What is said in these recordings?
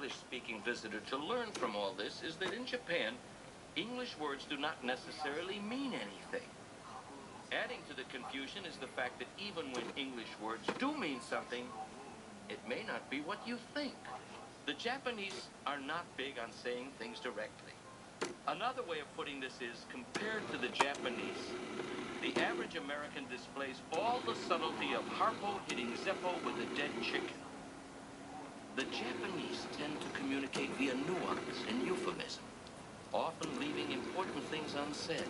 English-speaking visitor to learn from all this is that in Japan, English words do not necessarily mean anything. Adding to the confusion is the fact that even when English words do mean something, it may not be what you think. The Japanese are not big on saying things directly. Another way of putting this is, compared to the Japanese, the average American displays all the subtlety of Harpo hitting Zeppo with a dead chicken. The Japanese tend to communicate via nuance and euphemism, often leaving important things unsaid,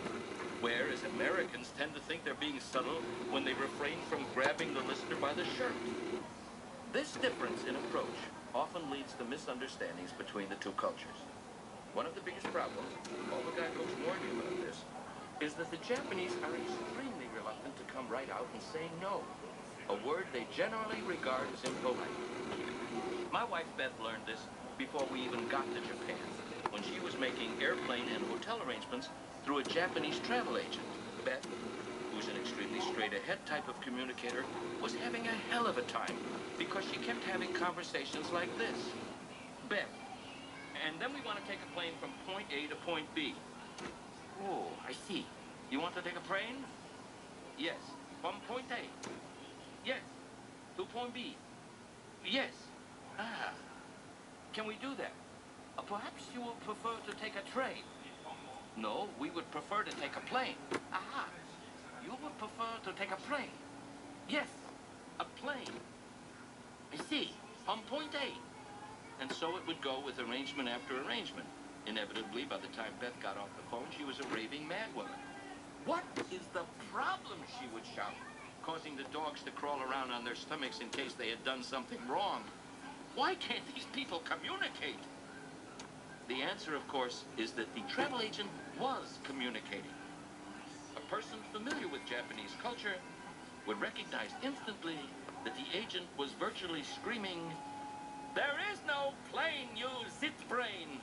whereas Americans tend to think they're being subtle when they refrain from grabbing the listener by the shirt. This difference in approach often leads to misunderstandings between the two cultures. One of the biggest problems, all the guy folks warn me about this, is that the Japanese are extremely reluctant to come right out and say no, a word they generally regard as impolite. My wife Beth learned this before we even got to Japan, when she was making airplane and hotel arrangements through a Japanese travel agent. Beth, who's an extremely straight-ahead type of communicator, was having a hell of a time because she kept having conversations like this. Beth, and then we want to take a plane from point A to point B. Oh, I see. You want to take a plane? Yes. From point A? Yes. To point B? Yes. Ah. Can we do that? Perhaps you would prefer to take a train. No, we would prefer to take a plane. Aha. You would prefer to take a plane. Yes. A plane. I see. From point A. And so it would go with arrangement after arrangement. Inevitably, by the time Beth got off the phone, she was a raving madwoman. What is the problem, she would shout, causing the dogs to crawl around on their stomachs in case they had done something wrong. Why can't these people communicate? The answer, of course, is that the travel agent was communicating. A person familiar with Japanese culture would recognize instantly that the agent was virtually screaming, "There is no plane, you zit brain!"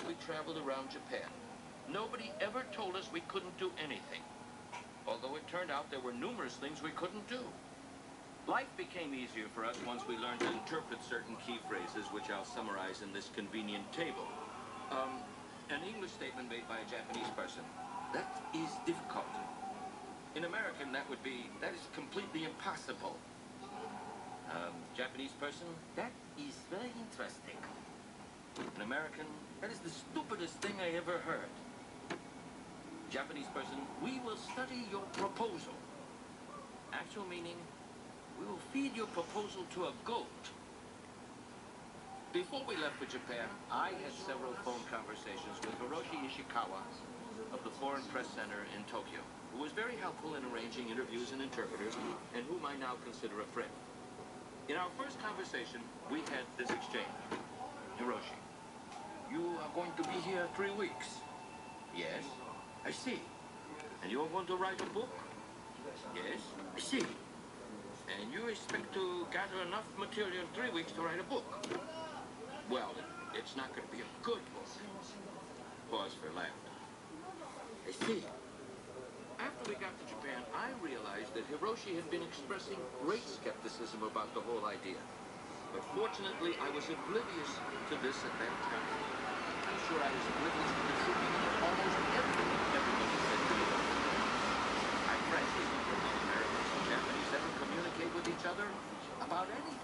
We traveled around Japan. Nobody ever told us we couldn't do anything. Although it turned out there were numerous things we couldn't do. Life became easier for us once we learned to interpret certain key phrases, which I'll summarize in this convenient table. An English statement made by a Japanese person. That is difficult. In American, that would be, that is completely impossible. Japanese person, that is very interesting. An American, that is the stupidest thing I ever heard. Japanese person, we will study your proposal. Actual meaning, we will feed your proposal to a goat. Before we left for Japan, I had several phone conversations with Hiroshi Ishikawa of the Foreign Press Center in Tokyo, who was very helpful in arranging interviews and interpreters, and whom I now consider a friend. In our first conversation, we had this exchange. Hiroshi, you are going to be here 3 weeks. Yes, I see. And you are going to write a book? Yes, I see. And you expect to gather enough material in 3 weeks to write a book? Well, it's not going to be a good book. Pause for laughter. I see. After we got to Japan, I realized that Hiroshi had been expressing great skepticism about the whole idea. But fortunately, I was oblivious to this at that time. I'm sure I was oblivious to the truth of almost everything everybody said to me. I'm frankly, Americans and Japanese ever communicate with each other about anything.